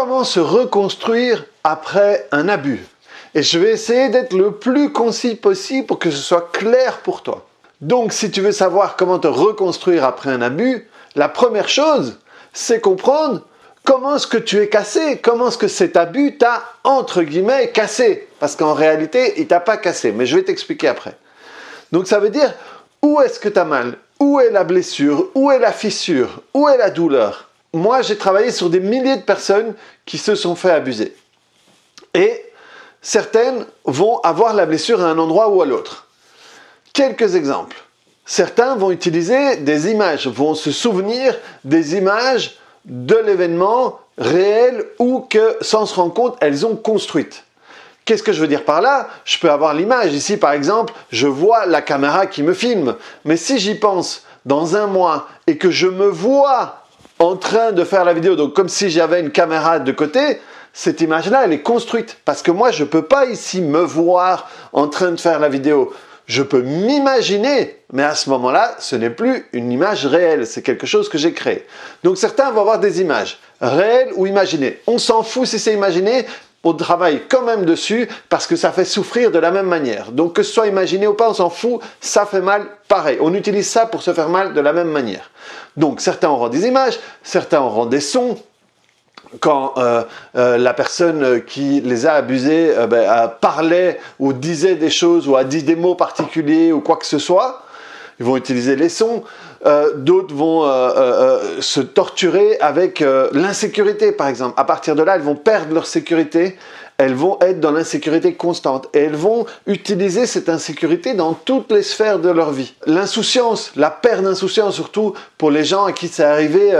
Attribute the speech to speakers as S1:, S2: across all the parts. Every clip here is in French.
S1: comment se reconstruire après un abus. Et je vais essayer d'être le plus concis possible pour que ce soit clair pour toi. Donc, si tu veux savoir comment te reconstruire après un abus, la première chose, c'est comprendre comment est-ce que tu es cassé, comment est-ce que cet abus t'a, entre guillemets, cassé. Parce qu'en réalité, il t'a pas cassé, mais je vais t'expliquer après. Donc, ça veut dire, où est-ce que tu as mal? Où est la blessure? Où est la fissure? Où est la douleur? Moi, j'ai travaillé sur des milliers de personnes qui se sont fait abuser. Et certaines vont avoir la blessure à un endroit ou à l'autre. Quelques exemples. Certains vont utiliser des images, vont se souvenir des images de l'événement réel ou que, sans se rendre compte, elles ont construites. Qu'est-ce que je veux dire par là? Je peux avoir l'image. Ici, par exemple, je vois la caméra qui me filme. Mais si j'y pense dans un mois et que je me vois en train de faire la vidéo, donc comme si j'avais une caméra de côté, cette image-là, elle est construite. Parce que moi, je ne peux pas ici me voir en train de faire la vidéo. Je peux m'imaginer, mais à ce moment-là, ce n'est plus une image réelle, c'est quelque chose que j'ai créé. Donc certains vont avoir des images, réelles ou imaginées. On s'en fout si c'est imaginé, on travaille quand même dessus parce que ça fait souffrir de la même manière. Donc que ce soit imaginé ou pas, on s'en fout, ça fait mal pareil. On utilise ça pour se faire mal de la même manière. Donc certains auront des images, certains auront des sons. Quand la personne qui les a abusés parlait ou disait des choses ou a dit des mots particuliers ou quoi que ce soit, ils vont utiliser les sons. D'autres vont se torturer avec l'insécurité, par exemple. À partir de là, elles vont perdre leur sécurité. Elles vont être dans l'insécurité constante. Et elles vont utiliser cette insécurité dans toutes les sphères de leur vie. L'insouciance, la perte d'insouciance, surtout pour les gens à qui c'est arrivé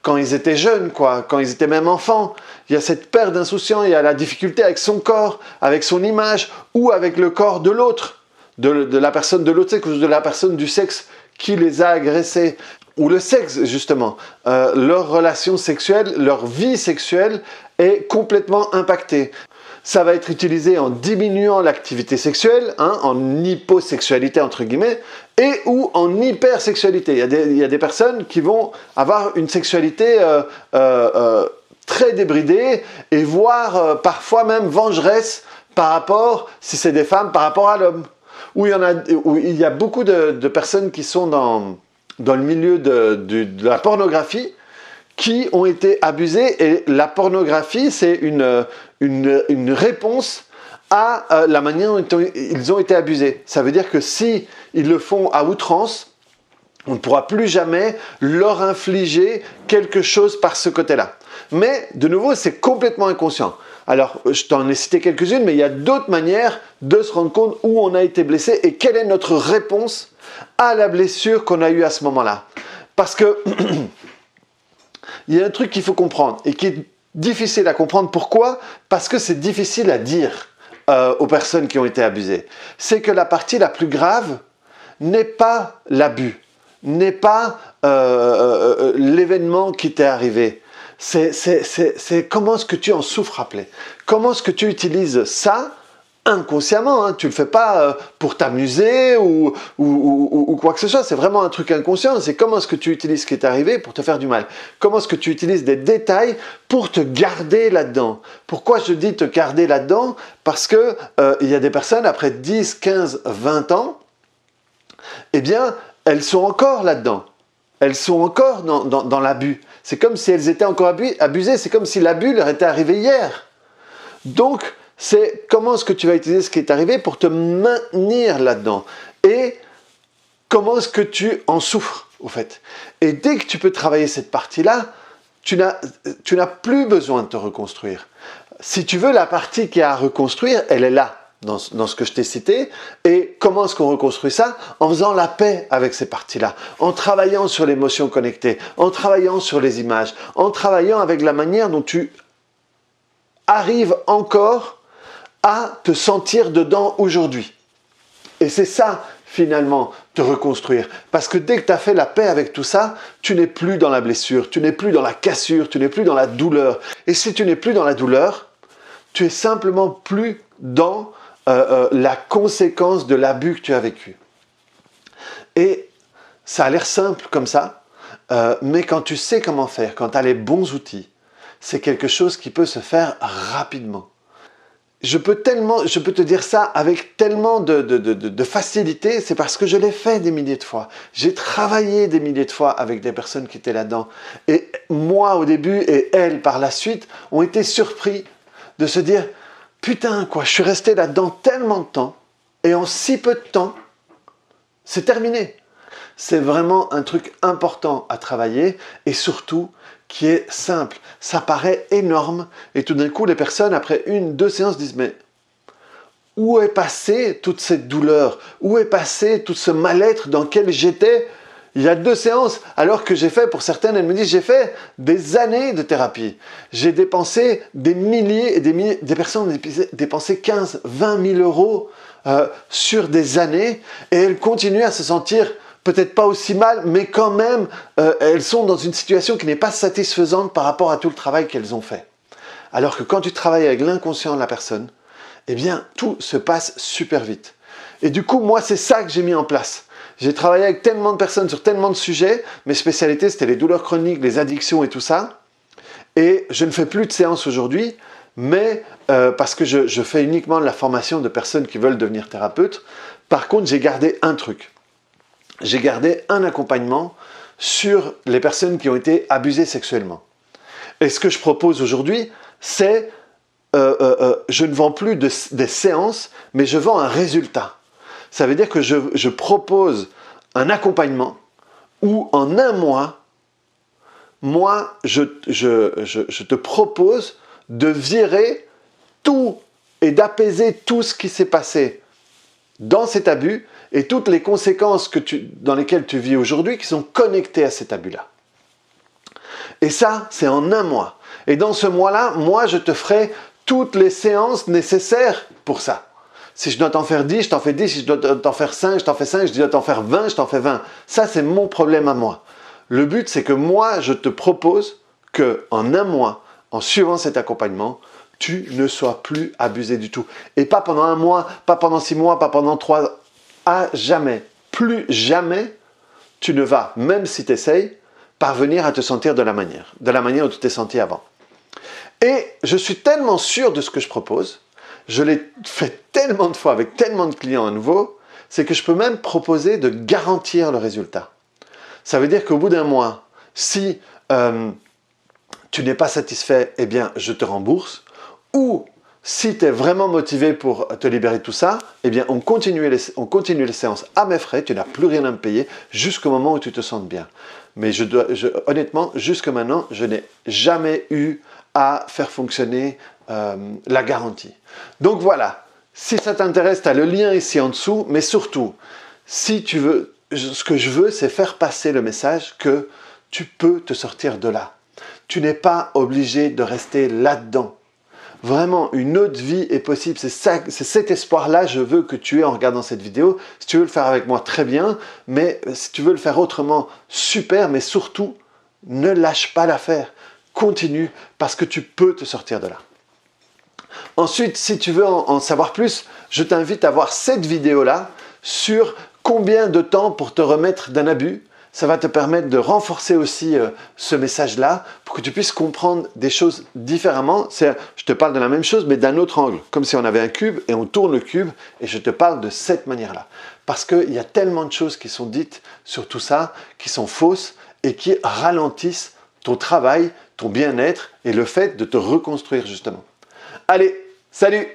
S1: quand ils étaient jeunes, quand ils étaient même enfants. Il y a cette perte d'insouciance, il y a la difficulté avec son corps, avec son image ou avec le corps de l'autre, de la personne de l'autre sexe ou de la personne du sexe qui les a agressés. Ou le sexe, justement. Leur relation sexuelle, leur vie sexuelle est complètement impactée. Ça va être utilisé en diminuant l'activité sexuelle, en hyposexualité entre guillemets, et ou en hypersexualité. Il y a des personnes qui vont avoir une sexualité très débridée et voire parfois même vengeresse par rapport, si c'est des femmes, par rapport à l'homme. Où il y a beaucoup de personnes qui sont dans le milieu de la pornographie qui ont été abusées, et la pornographie, c'est une réponse à la manière dont ils ont été abusés. Ça veut dire que si ils le font à outrance, on ne pourra plus jamais leur infliger quelque chose par ce côté-là. Mais, de nouveau, c'est complètement inconscient. Alors, je t'en ai cité quelques-unes, mais il y a d'autres manières de se rendre compte où on a été blessé et quelle est notre réponse à la blessure qu'on a eue à ce moment-là. Parce que il y a un truc qu'il faut comprendre et qui est difficile à comprendre. Pourquoi? Parce que c'est difficile à dire aux personnes qui ont été abusées. C'est que la partie la plus grave n'est pas l'abus, n'est pas l'événement qui t'est arrivé. C'est comment est-ce que tu en souffres après. Comment est-ce que tu utilises ça inconsciemment, tu ne le fais pas pour t'amuser ou quoi que ce soit, c'est vraiment un truc inconscient, c'est comment est-ce que tu utilises ce qui est arrivé pour te faire du mal. Comment est-ce que tu utilises des détails pour te garder là-dedans. Pourquoi je dis te garder là-dedans? Parce que il y a des personnes, après 10, 15, 20 ans, eh bien, elles sont encore là-dedans. Elles sont encore dans l'abus. C'est comme si elles étaient encore abusées, c'est comme si l'abus leur était arrivé hier. Donc, c'est comment est-ce que tu vas utiliser ce qui est arrivé pour te maintenir là-dedans. Et comment est-ce que tu en souffres, au fait. Et dès que tu peux travailler cette partie-là, tu n'as plus besoin de te reconstruire. Si tu veux, la partie qui a à reconstruire, elle est là, dans ce que je t'ai cité. Et comment est-ce qu'on reconstruit ça? En faisant la paix avec ces parties-là, en travaillant sur l'émotion connectée, en travaillant sur les images, en travaillant avec la manière dont tu arrives encore à te sentir dedans aujourd'hui. Et c'est ça, finalement, te reconstruire. Parce que dès que tu as fait la paix avec tout ça, tu n'es plus dans la blessure, tu n'es plus dans la cassure, tu n'es plus dans la douleur. Et si tu n'es plus dans la douleur, tu es simplement plus dans la conséquence de l'abus que tu as vécu. Et ça a l'air simple comme ça, mais quand tu sais comment faire, quand tu as les bons outils, c'est quelque chose qui peut se faire rapidement. Je peux te dire ça avec tellement de facilité, c'est parce que je l'ai fait des milliers de fois. J'ai travaillé des milliers de fois avec des personnes qui étaient là-dedans. Et moi au début et elles par la suite ont été surpris de se dire « Putain quoi, je suis resté là-dedans tellement de temps et en si peu de temps, c'est terminé ». C'est vraiment un truc important à travailler et surtout qui est simple. Ça paraît énorme et tout d'un coup, les personnes, après 1-2 séances, disent « Mais où est passée toute cette douleur? Où est passé tout ce mal-être dans lequel j'étais il y a 2 séances ?» Alors que j'ai fait, pour certaines, elles me disent « J'ai fait des années de thérapie. J'ai dépensé des milliers et des milliers, des personnes ont dépensé 15-20 000 euros sur des années et elles continuent à se sentir peut-être pas aussi mal, mais quand même, elles sont dans une situation qui n'est pas satisfaisante par rapport à tout le travail qu'elles ont fait. » Alors que quand tu travailles avec l'inconscient de la personne, eh bien, tout se passe super vite. Et du coup, moi, c'est ça que j'ai mis en place. J'ai travaillé avec tellement de personnes sur tellement de sujets. Mes spécialités, c'était les douleurs chroniques, les addictions et tout ça. Et je ne fais plus de séances aujourd'hui, mais parce que je fais uniquement de la formation de personnes qui veulent devenir thérapeutes. Par contre, j'ai gardé un truc. J'ai gardé un accompagnement sur les personnes qui ont été abusées sexuellement. Et ce que je propose aujourd'hui, c'est je ne vends plus des séances, mais je vends un résultat. Ça veut dire que je propose un accompagnement où en un mois, moi, je te propose de virer tout et d'apaiser tout ce qui s'est passé dans cet abus et toutes les conséquences dans lesquelles tu vis aujourd'hui qui sont connectées à cet abus-là. Et ça, c'est en un mois. Et dans ce mois-là, moi, je te ferai toutes les séances nécessaires pour ça. Si je dois t'en faire 10, je t'en fais 10. Si je dois t'en faire 5, je t'en fais 5. Si je dois t'en faire 20, je t'en fais 20. Ça, c'est mon problème à moi. Le but, c'est que moi, je te propose qu'en un mois, en suivant cet accompagnement, tu ne sois plus abusé du tout. Et pas pendant un mois, pas pendant 6 mois, pas pendant 3, à jamais. Plus jamais, tu ne vas, même si tu essayes, parvenir à te sentir de la manière dont tu t'es senti avant. Et je suis tellement sûr de ce que je propose, je l'ai fait tellement de fois avec tellement de clients à nouveau, c'est que je peux même proposer de garantir le résultat. Ça veut dire qu'au bout d'un mois, si tu n'es pas satisfait, eh bien je te rembourse. Ou si tu es vraiment motivé pour te libérer de tout ça, eh bien on continue les séances à mes frais, tu n'as plus rien à me payer jusqu'au moment où tu te sens bien. Mais honnêtement, jusque maintenant, je n'ai jamais eu à faire fonctionner la garantie. Donc voilà, si ça t'intéresse, tu as le lien ici en dessous, mais surtout, si tu veux, ce que je veux, c'est faire passer le message que tu peux te sortir de là. Tu n'es pas obligé de rester là-dedans. Vraiment, une autre vie est possible. C'est cet espoir-là, je veux que tu aies en regardant cette vidéo. Si tu veux le faire avec moi, très bien. Mais si tu veux le faire autrement, super. Mais surtout, ne lâche pas l'affaire. Continue, parce que tu peux te sortir de là. Ensuite, si tu veux en savoir plus, je t'invite à voir cette vidéo-là sur combien de temps pour te remettre d'un abus. Ça va te permettre de renforcer aussi ce message-là pour que tu puisses comprendre des choses différemment. Je te parle de la même chose, mais d'un autre angle. Comme si on avait un cube et on tourne le cube et je te parle de cette manière-là. Parce qu'il y a tellement de choses qui sont dites sur tout ça, qui sont fausses et qui ralentissent ton travail, ton bien-être et le fait de te reconstruire justement. Allez, salut!